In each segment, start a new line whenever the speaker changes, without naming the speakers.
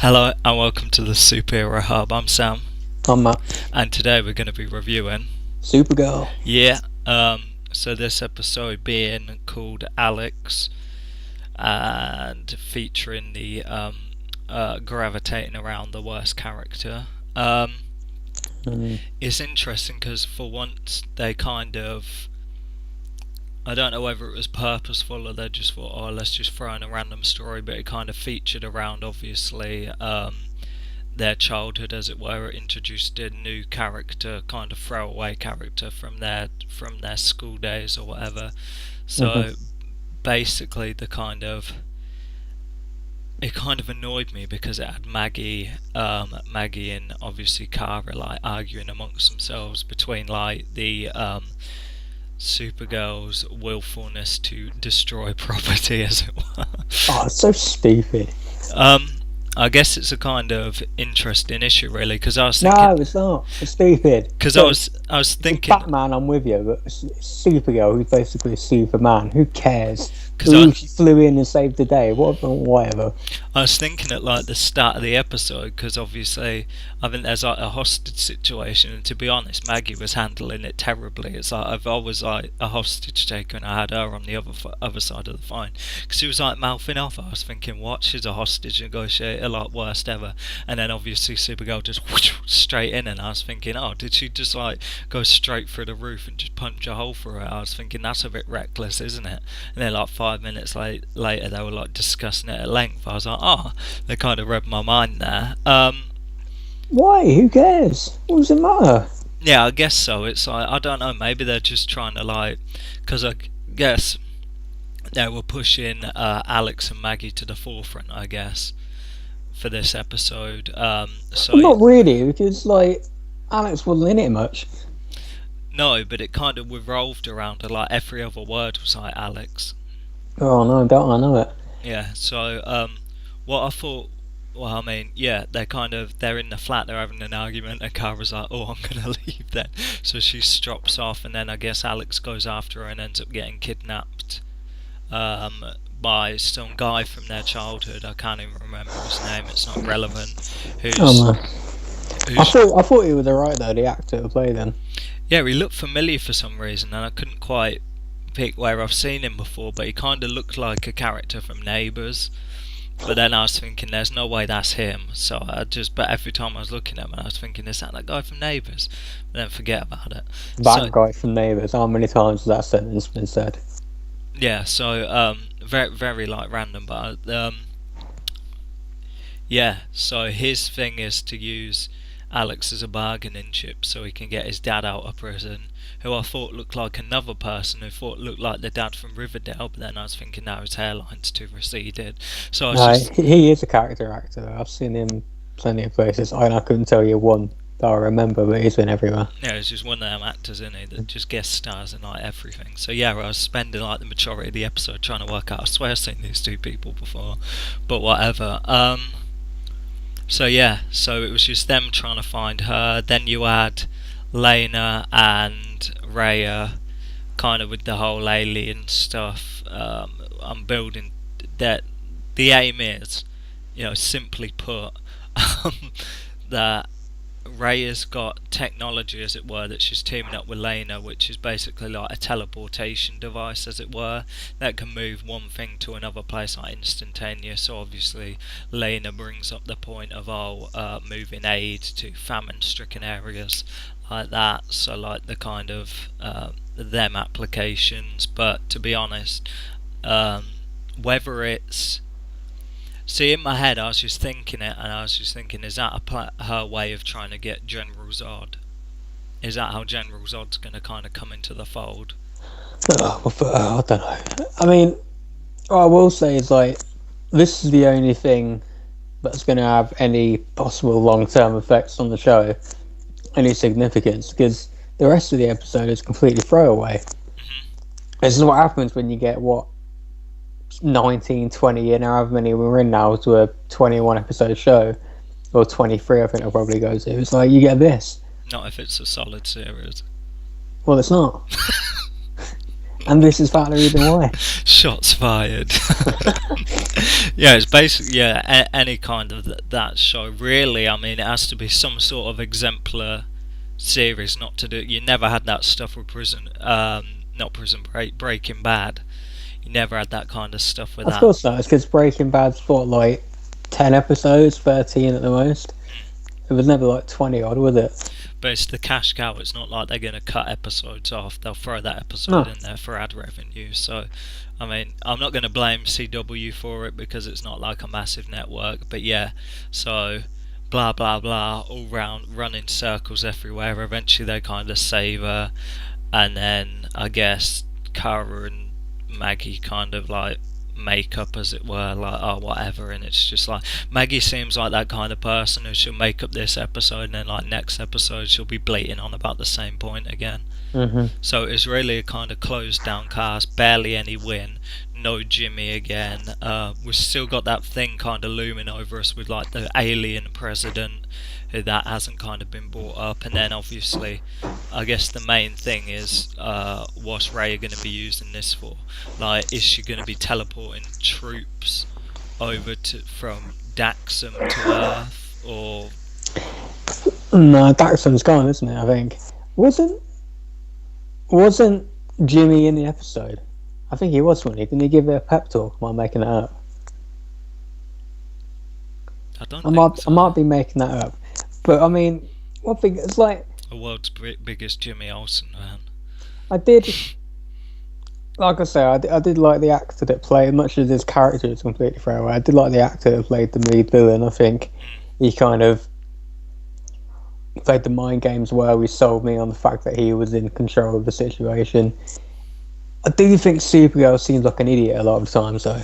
Hello and welcome to the Superhero Hub. I'm Sam,
I'm Matt.
and today we're going to be reviewing.
Supergirl.
Yeah. So this episode being called Alex, and featuring the gravitating around the worst character. It's interesting because for once they kind of. I don't know whether it was purposeful or they just thought, oh, let's just throw in a random story, but it kind of featured around, obviously, their childhood, as it were. It introduced a new character, kind of throwaway character from their school days or whatever. So basically, it kind of annoyed me because it had Maggie and obviously Kara like arguing amongst themselves between like the Supergirl's willfulness to destroy property, as it were.
Oh, it's so stupid.
I guess it's a kind of interesting issue, really, because I was thinking.
No, it's not. It's stupid.
Because I was thinking.
Batman, I'm with you, but it's Supergirl, who's basically a Superman. Who cares? She flew in and saved the day. Whatever. I
was thinking at like the start of the episode, because obviously I think there's like a hostage situation, and to be honest, Maggie was handling it terribly. It's like if I was like a hostage taker and I had her on the other side of the phone, because she was like mouthing off. I was thinking, what? She's a hostage negotiator, like worst ever. And then obviously Supergirl just whoosh, straight in, and I was thinking, oh, did she just like go straight through the roof and just punch a hole through it? I was thinking that's a bit reckless, isn't it? And then like 5 minutes later they were like discussing it at length. I was like, oh, they kind of read my mind there.
Why? Who cares? What does it matter?
Yeah, I guess so. It's like, I don't know, maybe they're just trying to like, because I guess they were pushing Alex and Maggie to the forefront, I guess, for this episode. So
well, not really, because like Alex wasn't in it much.
No, but it kind of revolved around like every other word was like Alex.
Oh no, don't I know it?
Yeah. So what I thought. Well, I mean, yeah, they're in the flat, they're having an argument, and Kara's like, oh, I'm gonna leave then. So she strops off, and then I guess Alex goes after her and ends up getting kidnapped by some guy from their childhood. I can't even remember his name, it's not relevant.
I thought he was alright though, the actor who played him.
Yeah, he looked familiar for some reason, and I couldn't quite pick where I've seen him before, but he kind of looked like a character from Neighbours. But then I was thinking, there's no way that's him. So but every time I was looking at him, I was thinking, is that guy from Neighbours? But then forget about it.
Guy from Neighbours. How many times has that sentence been said?
Yeah, so very, very like random, but yeah. So his thing is to use Alex as a bargaining chip so he can get his dad out of prison, who I thought looked like another person who thought looked like the dad from Riverdale, but then I was thinking now his hairline's too receded. So
he is a character actor. I've seen him plenty of places. I couldn't tell you one that I remember, but he's been everywhere.
Yeah, he's just one of them actors, isn't he, that just guest stars in like everything. So yeah, I was spending like the majority of the episode trying to work out, I swear I've seen these two people before, but whatever. So yeah, so it was just them trying to find her. Then you had Lena and Rhea, kind of with the whole alien stuff. I'm building that. The aim is, simply put, that Rhea's got technology, as it were, that she's teaming up with Lena, which is basically like a teleportation device, as it were, that can move one thing to another place like instantaneous. So obviously Lena brings up the point of moving aid to famine-stricken areas like that. So like the kind of them applications, but to be honest, whether it's in my head, I was just thinking it, and I was just thinking, is that her way of trying to get General Zod? Is that how General Zod's going to kind of come into the fold?
I don't know. I mean, what I will say is, like, this is the only thing that's going to have any possible long-term effects on the show, any significance, because the rest of the episode is completely throwaway. This is what happens when you get, 19, 20 in, however many we're in now, to a 21 episode show, or 23 I think it'll probably go to. It's like, you get this.
Not if it's a solid series.
Well, it's not. And this is part of the reason why.
Shots fired. Yeah, it's basically any kind of that show. Really, I mean, it has to be some sort of exemplar series not to do. You never had that stuff with not Prison Break, Breaking Bad. You never had that kind of stuff with that.
Of course not. It's because Breaking Bad's got like 10 episodes, 13 at the most. It was never like 20 odd, was it?
But it's the cash cow. It's not like they're going to cut episodes off. They'll throw that episode in there for ad revenue. So, I mean, I'm not going to blame CW for it because it's not like a massive network. But yeah, so blah blah blah, all round, running circles everywhere. Eventually, they kind of save her, and then I guess Kara and Maggie kind of like make up, as it were, like, oh, whatever. And it's just like, Maggie seems like that kind of person who she'll make up this episode and then like next episode she'll be blating on about the same point again. So it's really a kind of closed down cast, barely any Winn, no Jimmy again. We've still got that thing kind of looming over us with like the alien president, that hasn't kind of been brought up. And then obviously I guess the main thing is what's Rhea going to be using this for? Like, is she going to be teleporting troops over from Daxam to Earth, or
no? Daxam's gone, isn't it? I think wasn't Jimmy in the episode? I think he was, wasn't he? Didn't he give her a pep talk? Am I making that up? I might be making that up. But I mean, one thing, it's like
the world's biggest Jimmy Olsen fan.
I did, like I say, I did like the actor that played, much as his character is completely thrown away. I did like the actor that played the lead villain. I think he kind of played the mind games well. He sold me on the fact that he was in control of the situation. I do think Supergirl seems like an idiot a lot of times, though.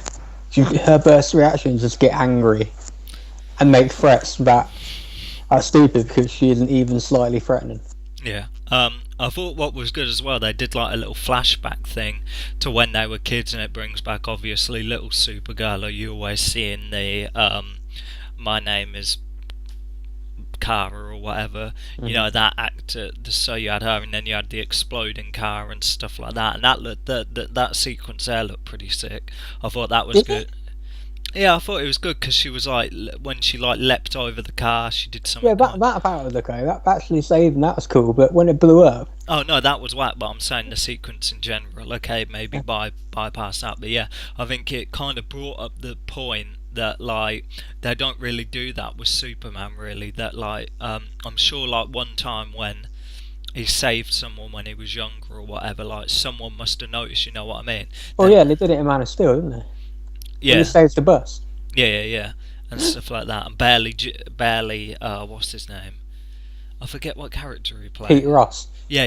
Her burst reactions just get angry and make threats that are stupid because she isn't even slightly threatening.
Yeah. I thought what was good as well, they did like a little flashback thing to when they were kids, and it brings back obviously little Supergirl, who you always see in the My Name Is Kara or whatever, you know, that actor. So you had her, and then you had the exploding car and stuff like that, and that sequence there looked pretty sick. I thought that was good. Yeah, I thought it was good because she was like, when she like leapt over the car, she did something.
Yeah, that part was okay. That actually saved, and that was cool. But when it blew up,
oh no, that was whack. But I'm saying the sequence in general. Okay, maybe bypass that, but yeah, I think it kind of brought up the point that like they don't really do that with Superman. Really, that like I'm sure like one time when he saved someone when he was younger or whatever, like someone must have noticed. You know what I mean?
Oh yeah, they did it in Man of Steel, didn't they?
Yeah,
he saves the bus.
Yeah, and stuff like that. And barely, what's his name? I forget what character he played.
Peter Ross.
Yeah.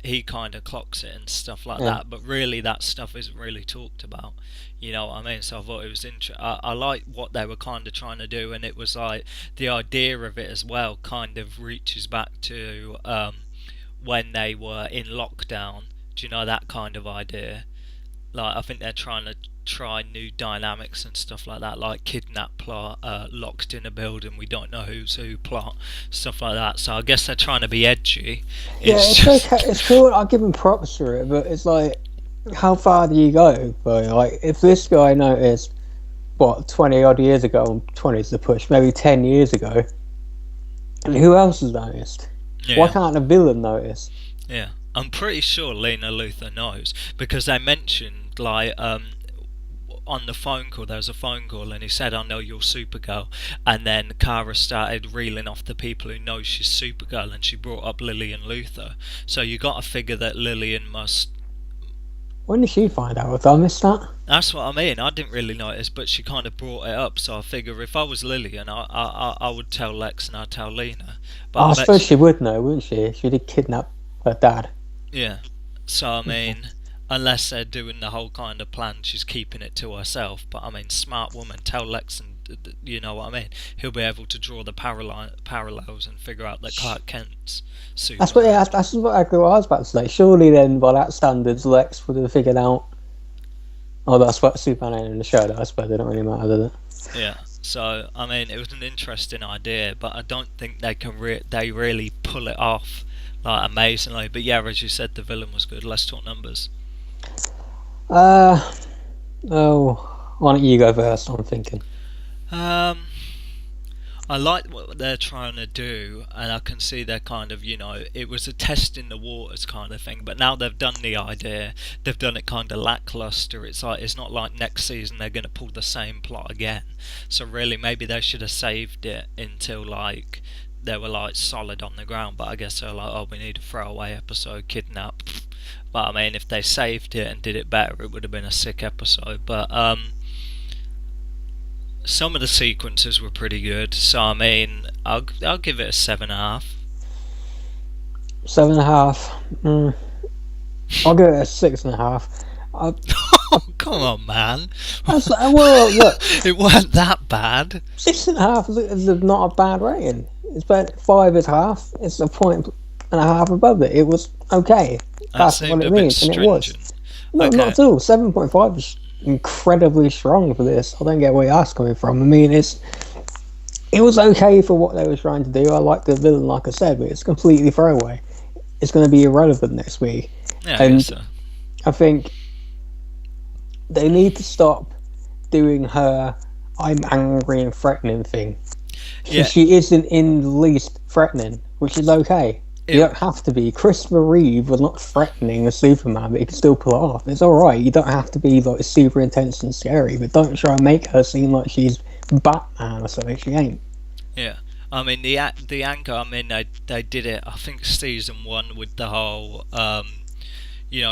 He kind of clocks it and stuff like that. But really, that stuff isn't really talked about. You know what I mean? So I thought it was interesting. I like what they were kind of trying to do, and it was like the idea of it as well. Kind of reaches back to when they were in lockdown. Do you know that kind of idea? Like, I think they're trying to try new dynamics and stuff like that, like kidnap plot, locked in a building, we don't know who's who plot, stuff like that. So I guess they're trying to be edgy.
It's okay. It's cool. I'll give them props for it, but it's like, how far do you go? But like, if this guy noticed, 20 odd years ago, 20 is the push, maybe 10 years ago, and who else has noticed? Yeah. Why can't a villain notice?
Yeah, I'm pretty sure Lena Luthor knows, because they mentioned like on the phone call, there was a phone call, and he said, I know you're Supergirl, and then Kara started reeling off the people who know she's Supergirl, and she brought up Lillian Luthor. So you got to figure that Lillian must...
When did she find out? Did I miss that?
That's what I mean. I didn't really notice, but she kind of brought it up, so I figure if I was Lillian, I would tell Lex and I'd tell Lena. But
I suppose she would know, wouldn't she? She did kidnap her dad.
Yeah. So, I mean... Unless they're doing the whole kind of plan, she's keeping it to herself. But I mean, smart woman, tell Lex, and you know what I mean. He'll be able to draw the parallels and figure out that Clark Kent's Superman.
That's what I was about to say. Surely then, by that standards, Lex would have figured out. Oh, that's what Superman ain't in the show. I suppose it don't really matter, does it?
Yeah. So I mean, it was an interesting idea, but I don't think they can. They really pull it off like amazingly. But yeah, as you said, the villain was good. Let's talk numbers.
Oh, why don't you go first? I'm thinking.
Um, I like what they're trying to do, and I can see they're kind of, it was a test in the waters kind of thing. But now they've done the idea, they've done it kind of lackluster. It's not like next season they're going to pull the same plot again. So really, maybe they should have saved it until like they were like solid on the ground. But I guess they're like, oh, we need a throwaway episode, kidnap. But I mean, if they saved it and did it better, it would have been a sick episode. But some of the sequences were pretty good, so I mean, I'll give it a 7.5.
7.5. I'll give it a 6.5.
Oh, come on, man!
Well, look,
It weren't that bad.
6.5 is not a bad rating. It's about 5 is half. It's a point and a half above it. It was okay.
That
That's
seemed
what
a
it
bit
means, and it was.
stringent.
No,
Okay.
not at all. 7.5 is incredibly strong for this. I don't get where that's coming from. I mean, it was okay for what they were trying to do. I like the villain, like I said, but it's completely throwaway. It's going to be irrelevant next week.
Yeah, I
And
guess so.
I think they need to stop doing her "I'm angry and threatening" thing.
Yeah.
She isn't in the least threatening, which is okay. You don't have to be. Christopher Reeve was not threatening as Superman, but he can still pull it off. It's alright. You don't have to be like super intense and scary, but don't try and make her seem like she's Batman or something. She ain't.
Yeah. I mean, the anchor, I mean, they did it, I think, season 1 with the whole,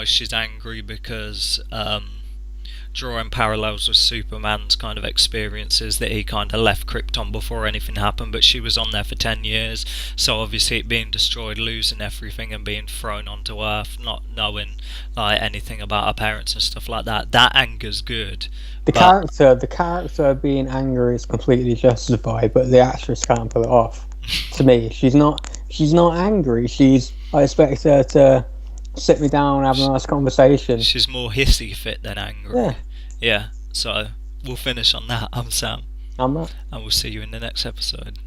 she's angry because, drawing parallels with Superman's kind of experiences that he kind of left Krypton before anything happened, but she was on there for 10 years, so obviously it being destroyed, losing everything and being thrown onto Earth, not knowing like anything about her parents and stuff like that anger's good.
The character being angry is completely justified, but the actress can't pull it off. To me, she's not angry. I expect her to sit me down and have a nice conversation.
She's more hissy fit than angry. Yeah, so we'll finish on that. I'm Sam.
I'm not.
And we'll see you in the next episode.